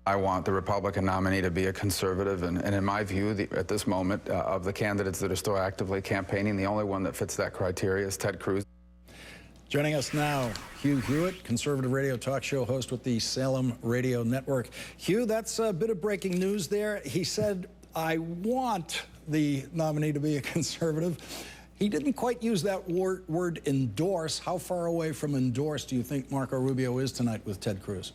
I want the Republican nominee to be a conservative, and in my view, at this moment, of the candidates that are still actively campaigning, the only one that fits that criteria is Ted Cruz. Joining us now, Hugh Hewitt, conservative radio talk show host with the Salem Radio Network. Hugh, that's a bit of breaking news there. He said, I want the nominee to be a conservative. He didn't quite use that word endorse. How far away from endorse do you think Marco Rubio is tonight with Ted Cruz?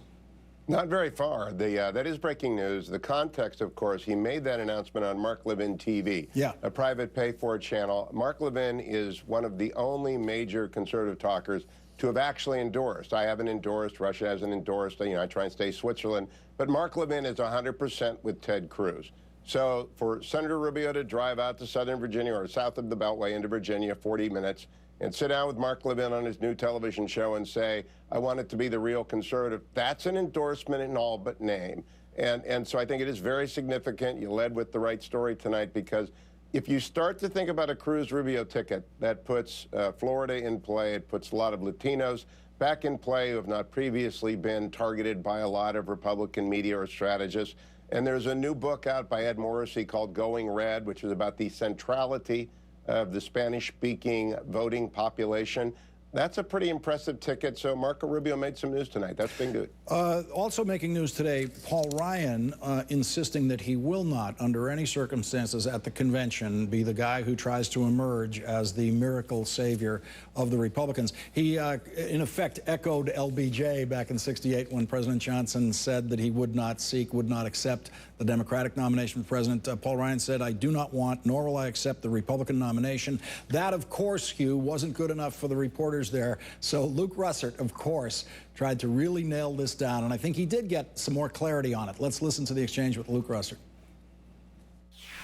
Not very far. That is breaking news. The context, of course, he made that announcement on Mark Levin TV, a private pay-for channel. Mark Levin is one of the only major conservative talkers to have actually endorsed. I haven't endorsed. Russia hasn't endorsed. You know, I try and stay Switzerland. But Mark Levin is 100% with Ted Cruz. So for Senator Rubio to drive out to Southern Virginia or south of the Beltway into Virginia, 40 minutes, and sit down with Mark Levin on his new television show and say, I want it to be the real conservative, that's an endorsement in all but name. And so I think it is very significant. You led with the right story tonight, because if you start to think about a Cruz-Rubio ticket, that puts Florida in play. It puts a lot of Latinos back in play who have not previously been targeted by a lot of Republican media or strategists. And there's a new book out by Ed Morrissey called Going Red, which is about the centrality of the Spanish-speaking voting population. That's a pretty impressive ticket. So Marco Rubio made some news tonight. That's been good. Also making news today, Paul Ryan insisting that he will not, under any circumstances at the convention, be the guy who tries to emerge as the miracle savior of the Republicans. He, in effect, echoed LBJ back in '68 when President Johnson said that he would not seek, would not accept the Democratic nomination for president. Paul Ryan said, I do not want, nor will I accept the Republican nomination. That, of course, Hugh, wasn't good enough for the reporters there. So Luke Russert, of course, tried to really nail this down, and I think he did get some more clarity on it. Let's listen to the exchange with Luke Russert.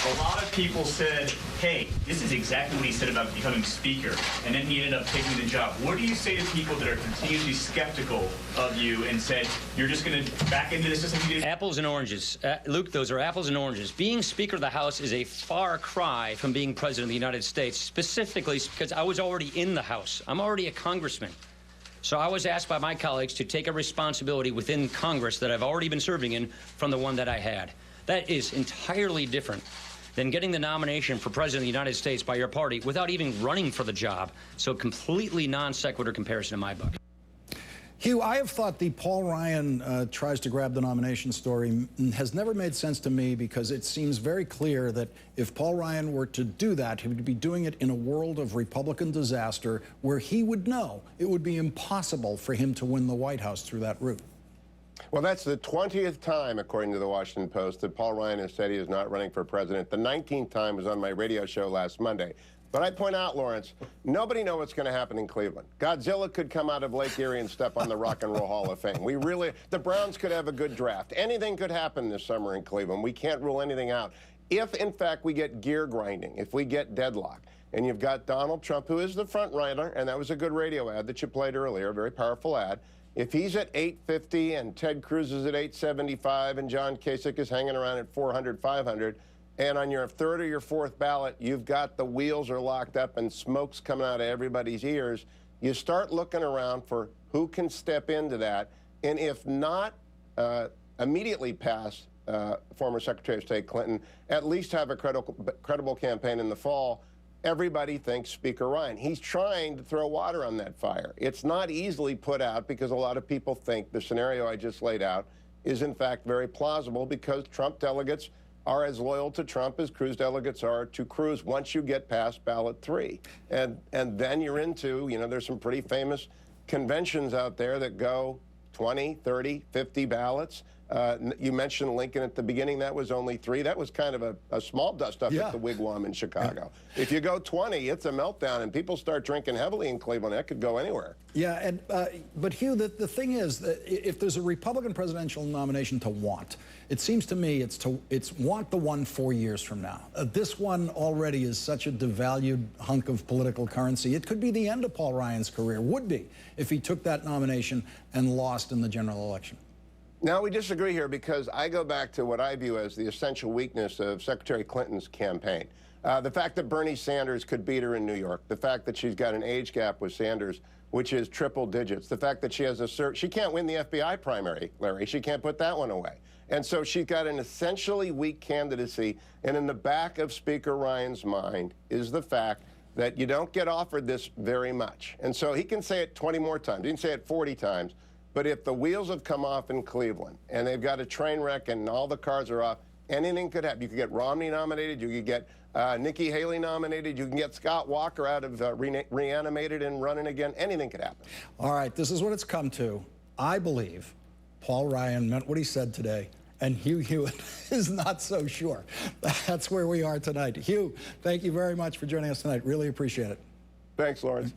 A lot of people said, hey, this is exactly what he said about becoming speaker, and then he ended up taking the job. What do you say to people that are continuously skeptical of you and said, you're just going to back into this just like you did? Apples and oranges. Luke, those are apples and oranges. Being Speaker of the House is a far cry from being President of the United States, specifically because I was already in the House. I'm already a congressman. So I was asked by my colleagues to take a responsibility within Congress that I've already been serving in from the one that I had. That is entirely different than getting the nomination for President of the United States by your party without even running for the job. So completely non sequitur comparison in my book. Hugh, I have thought the Paul Ryan tries to grab the nomination story has never made sense to me, because it seems very clear that if Paul Ryan were to do that, he would be doing it in a world of Republican disaster where he would know it would be impossible for him to win the White House through that route. Well, that's the 20th time, according to the Washington Post, that Paul Ryan has said he is not running for president. The 19th time was on my radio show last Monday. But I point out, Lawrence, nobody knows what's going to happen in Cleveland. Godzilla could come out of Lake Erie and step on the Rock and Roll Hall of Fame. The Browns could have a good draft. Anything could happen this summer in Cleveland. We can't rule anything out. If, in fact, we get gear grinding, if we get deadlock, and you've got Donald Trump, who is the front runner, and that was a good radio ad that you played earlier, a very powerful ad. If he's at 850 and Ted Cruz is at 875 and John Kasich is hanging around at 400, 500, and on your third or your fourth ballot, you've got the wheels are locked up and smoke's coming out of everybody's ears, you start looking around for who can step into that. And if not immediately pass former Secretary of State Clinton, at least have a credible campaign in the fall. Everybody thinks Speaker Ryan. He's trying to throw water on that fire. It's not easily put out, because a lot of people think the scenario I just laid out is in fact very plausible, because Trump delegates are as loyal to Trump as Cruz delegates are to Cruz once you get past ballot 3. And then you're into, you know, there's some pretty famous conventions out there that go 20, 30, 50 ballots. You mentioned Lincoln at the beginning. That was only 3. That was kind of a small dust-up at the Wigwam in Chicago. If you go 20, it's a meltdown, and people start drinking heavily in Cleveland. That could go anywhere. Yeah, and but Hugh, the thing is that if there's a Republican presidential nomination to want, it seems to me it's want the one 4 years from now. This one already is such a devalued hunk of political currency. It could be the end of Paul Ryan's career, would be, if he took that nomination and lost in the general election. Now we disagree here because I go back to what I view as the essential weakness of Secretary Clinton's campaign. The fact that Bernie Sanders could beat her in New York, the fact that she's got an age gap with Sanders, which is triple digits, the fact that she has she can't win the FBI primary, Larry. She can't put that one away. And so she's got an essentially weak candidacy, and in the back of Speaker Ryan's mind is the fact that you don't get offered this very much. And so he can say it 20 more times. He can say it 40 times. But if the wheels have come off in Cleveland and they've got a train wreck and all the cars are off, anything could happen. You could get Romney nominated. You could get Nikki Haley nominated. You can get Scott Walker out of reanimated and running again. Anything could happen. All right, this is what it's come to. I believe Paul Ryan meant what he said today, and Hugh Hewitt is not so sure. That's where we are tonight. Hugh, thank you very much for joining us tonight. Really appreciate it. Thanks, Lawrence.